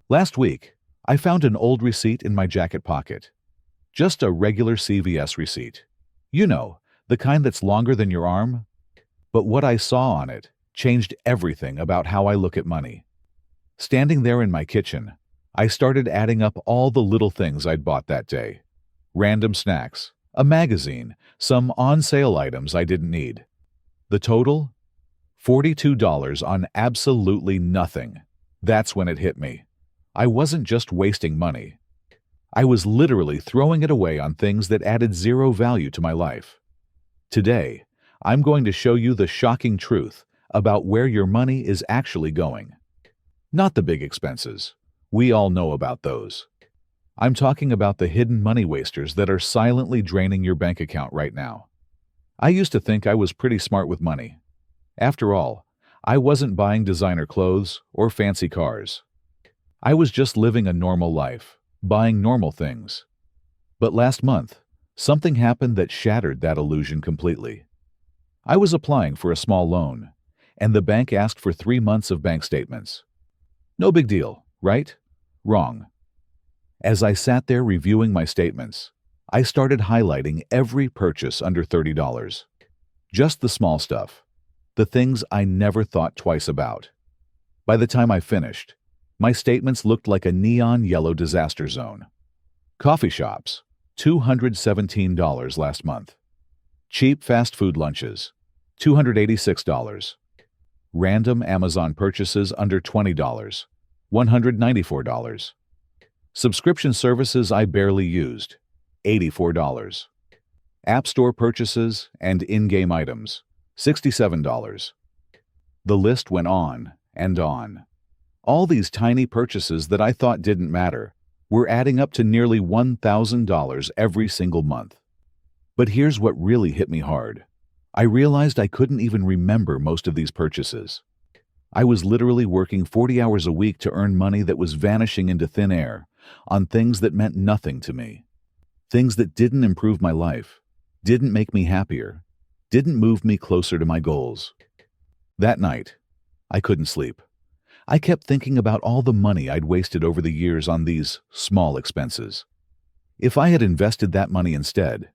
Last week, I found an old receipt in my jacket pocket. Just a regular CVS receipt. You know, the kind that's longer than your arm. But what I saw on it changed everything about how I look at money. Standing there in my kitchen, I started adding up all the little things I'd bought that day. Random snacks, a magazine, some on-sale items I didn't need. The total? $42 on absolutely nothing. That's when it hit me. I wasn't just wasting money. I was literally throwing it away on things that added zero value to my life. Today, I'm going to show you the shocking truth about where your money is actually going. Not the big expenses. We all know about those. I'm talking about the hidden money wasters that are silently draining your bank account right now. I used to think I was pretty smart with money. After all, I wasn't buying designer clothes or fancy cars. I was just living a normal life, buying normal things. But last month, something happened that shattered that illusion completely. I was applying for a small loan, and the bank asked for 3 months of bank statements. No big deal, right? Wrong. As I sat there reviewing my statements, I started highlighting every purchase under $30. Just the small stuff, the things I never thought twice about. By the time I finished, my statements looked like a neon yellow disaster zone. Coffee shops, $217 last month. Cheap fast food lunches, $286. Random Amazon purchases under $20, $194. Subscription services I barely used, $84. App Store purchases and in-game items, $67. The list went on and on. All these tiny purchases that I thought didn't matter were adding up to nearly $1,000 every single month. But here's what really hit me hard. I realized I couldn't even remember most of these purchases. I was literally working 40 hours a week to earn money that was vanishing into thin air on things that meant nothing to me. Things that didn't improve my life, didn't make me happier, didn't move me closer to my goals. That night, I couldn't sleep. I kept thinking about all the money I'd wasted over the years on these small expenses. If I had invested that money instead,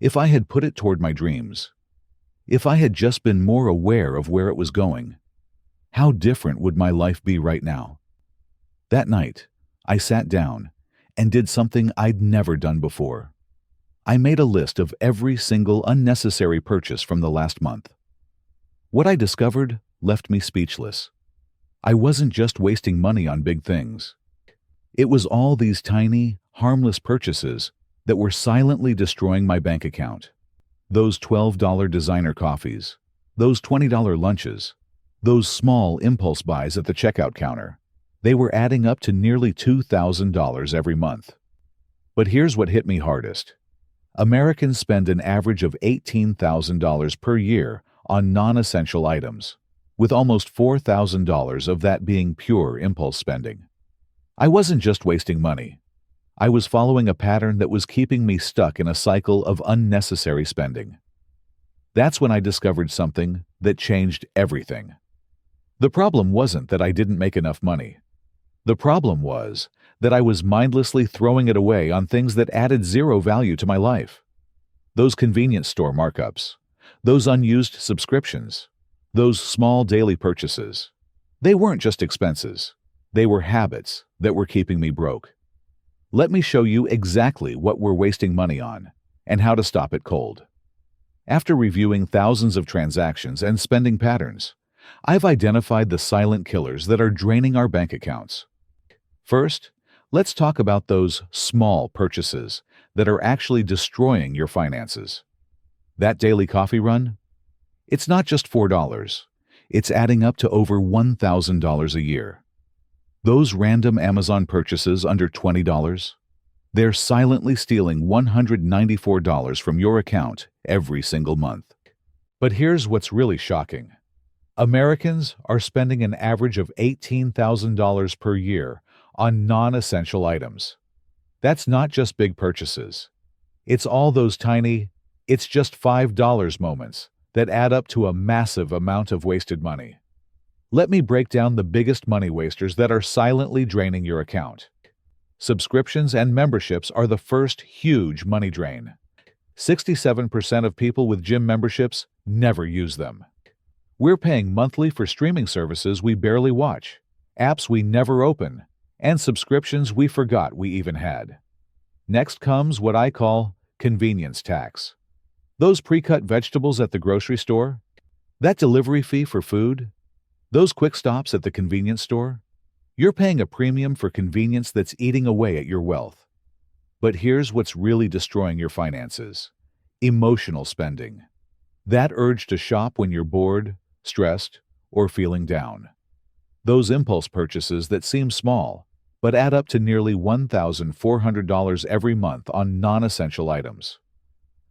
if I had put it toward my dreams, if I had just been more aware of where it was going, how different would my life be right now? That night, I sat down and did something I'd never done before. I made a list of every single unnecessary purchase from the last month. What I discovered left me speechless. I wasn't just wasting money on big things. It was all these tiny, harmless purchases that were silently destroying my bank account. Those $12 designer coffees, those $20 lunches, those small impulse buys at the checkout counter. They were adding up to nearly $2,000 every month. But here's what hit me hardest. Americans spend an average of $18,000 per year on non-essential items, with almost $4,000 of that being pure impulse spending. I wasn't just wasting money. I was following a pattern that was keeping me stuck in a cycle of unnecessary spending. That's when I discovered something that changed everything. The problem wasn't that I didn't make enough money. The problem was that I was mindlessly throwing it away on things that added zero value to my life. Those convenience store markups, those unused subscriptions, those small daily purchases. They weren't just expenses. They were habits that were keeping me broke. Let me show you exactly what we're wasting money on and how to stop it cold. After reviewing thousands of transactions and spending patterns, I've identified the silent killers that are draining our bank accounts. First, let's talk about those small purchases that are actually destroying your finances. That daily coffee run? It's not just $4. It's adding up to over $1,000 a year. Those random Amazon purchases under $20? They're silently stealing $194 from your account every single month. But here's what's really shocking. Americans are spending an average of $18,000 per year on non-essential items. That's not just big purchases. It's all those tiny, it's just $5 moments that add up to a massive amount of wasted money. Let me break down the biggest money wasters that are silently draining your account. Subscriptions and memberships are the first huge money drain. 67% of people with gym memberships never use them. We're paying monthly for streaming services we barely watch, apps we never open, and subscriptions we forgot we even had. Next comes what I call convenience tax. Those pre-cut vegetables at the grocery store, that delivery fee for food, those quick stops at the convenience store. You're paying a premium for convenience that's eating away at your wealth. But here's what's really destroying your finances: emotional spending. That urge to shop when you're bored, stressed, or feeling down. Those impulse purchases that seem small, but add up to nearly $1,400 every month on non-essential items.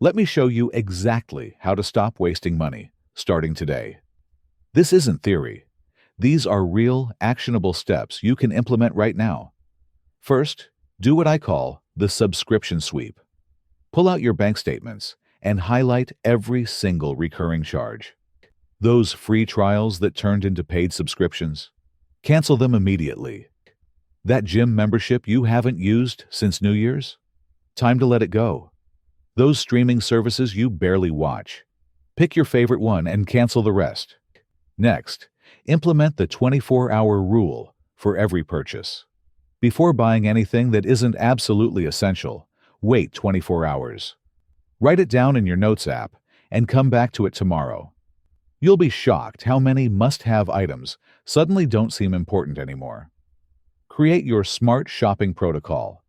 Let me show you exactly how to stop wasting money, starting today. This isn't theory. These are real, actionable steps you can implement right now. First, do what I call the subscription sweep. Pull out your bank statements and highlight every single recurring charge. Those free trials that turned into paid subscriptions, cancel them immediately. That gym membership you haven't used since New Year's? Time to let it go. Those streaming services you barely watch. Pick your favorite one and cancel the rest. Next, implement the 24-hour rule for every purchase. Before buying anything that isn't absolutely essential, wait 24 hours. Write it down in your Notes app and come back to it tomorrow. You'll be shocked how many must-have items suddenly don't seem important anymore. Create your smart shopping protocol.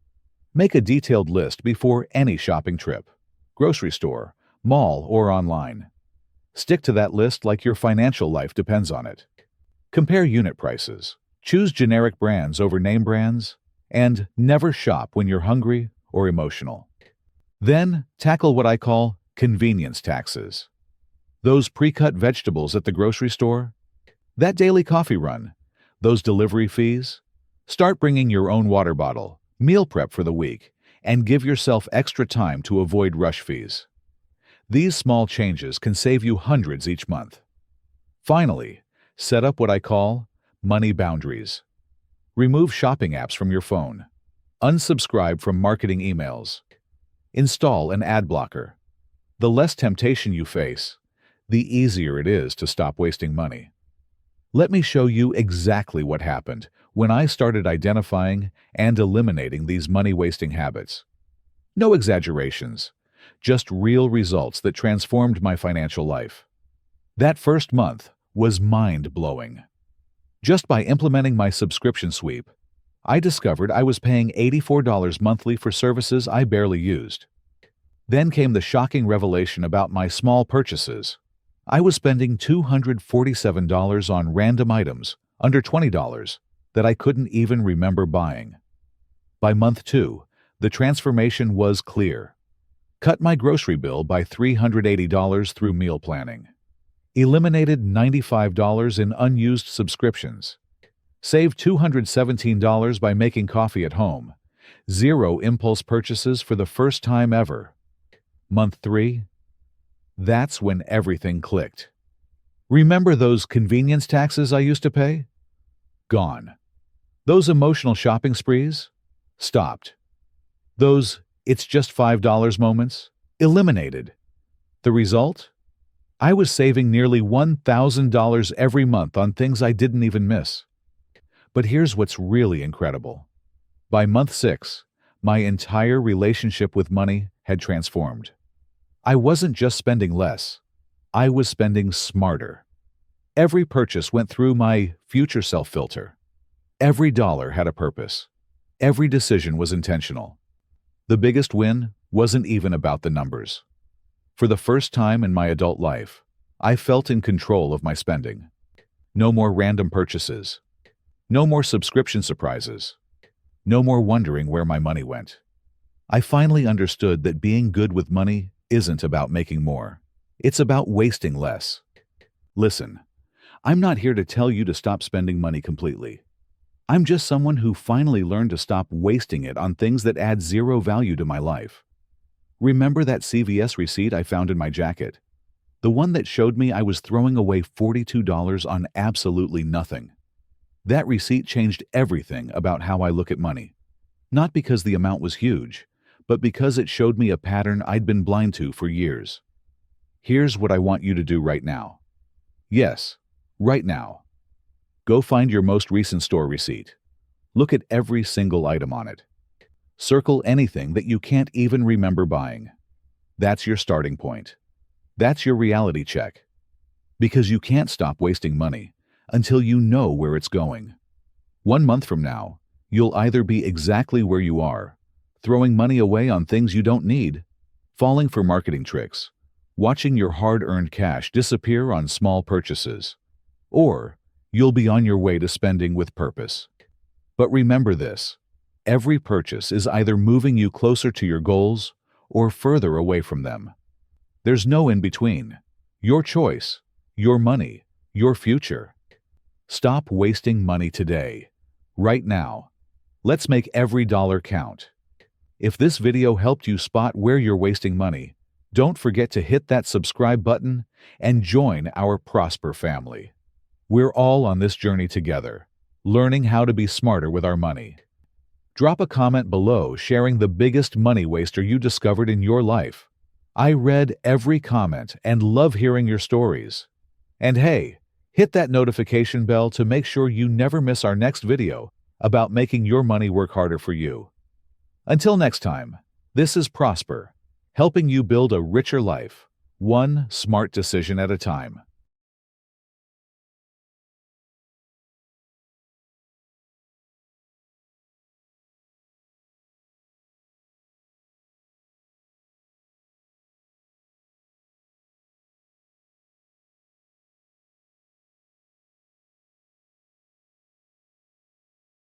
Make a detailed list before any shopping trip, grocery store, mall, or online. Stick to that list like your financial life depends on it. Compare unit prices. Choose generic brands over name brands, and never shop when you're hungry or emotional. Then, tackle what I call convenience taxes. Those pre-cut vegetables at the grocery store, that daily coffee run, those delivery fees. Start bringing your own water bottle, meal prep for the week, and give yourself extra time to avoid rush fees. These small changes can save you hundreds each month. Finally, set up what I call money boundaries. Remove shopping apps from your phone. Unsubscribe from marketing emails. Install an ad blocker. The less temptation you face, the easier it is to stop wasting money. Let me show you exactly what happened when I started identifying and eliminating these money-wasting habits. No exaggerations, just real results that transformed my financial life. That first month was mind-blowing. Just by implementing my subscription sweep, I discovered I was paying $84 monthly for services I barely used. Then came the shocking revelation about my small purchases. I was spending $247 on random items, under $20, that I couldn't even remember buying. By month 2, the transformation was clear. Cut my grocery bill by $380 through meal planning. Eliminated $95 in unused subscriptions. Saved $217 by making coffee at home. 0 impulse purchases for the first time ever. Month 3? That's when everything clicked. Remember those convenience taxes I used to pay? Gone. Those emotional shopping sprees? Stopped. Those "it's just $5" moments? Eliminated. The result? I was saving nearly $1,000 every month on things I didn't even miss. But here's what's really incredible. By month 6, my entire relationship with money had transformed. I wasn't just spending less. I was spending smarter. Every purchase went through my future self filter. Every dollar had a purpose. Every decision was intentional. The biggest win wasn't even about the numbers. For the first time in my adult life, I felt in control of my spending. No more random purchases. No more subscription surprises. No more wondering where my money went. I finally understood that being good with money isn't about making more. It's about wasting less. Listen, I'm not here to tell you to stop spending money completely. I'm just someone who finally learned to stop wasting it on things that add 0 value to my life. Remember that CVS receipt I found in my jacket? The one that showed me I was throwing away $42 on absolutely nothing. That receipt changed everything about how I look at money. Not because the amount was huge, but because it showed me a pattern I'd been blind to for years. Here's what I want you to do right now. Yes, right now. Go find your most recent store receipt. Look at every single item on it. Circle anything that you can't even remember buying. That's your starting point. That's your reality check. Because you can't stop wasting money until you know where it's going. 1 month from now, you'll either be exactly where you are, throwing money away on things you don't need, falling for marketing tricks, watching your hard-earned cash disappear on small purchases, or you'll be on your way to spending with purpose. But remember this, every purchase is either moving you closer to your goals or further away from them. There's no in between. Your choice, your money, your future. Stop wasting money today, right now. Let's make every dollar count. If this video helped you spot where you're wasting money, don't forget to hit that subscribe button and join our Prosper family. We're all on this journey together, learning how to be smarter with our money. Drop a comment below sharing the biggest money waster you discovered in your life. I read every comment and love hearing your stories. And hey, hit that notification bell to make sure you never miss our next video about making your money work harder for you. Until next time, this is Prosper, helping you build a richer life, one smart decision at a time.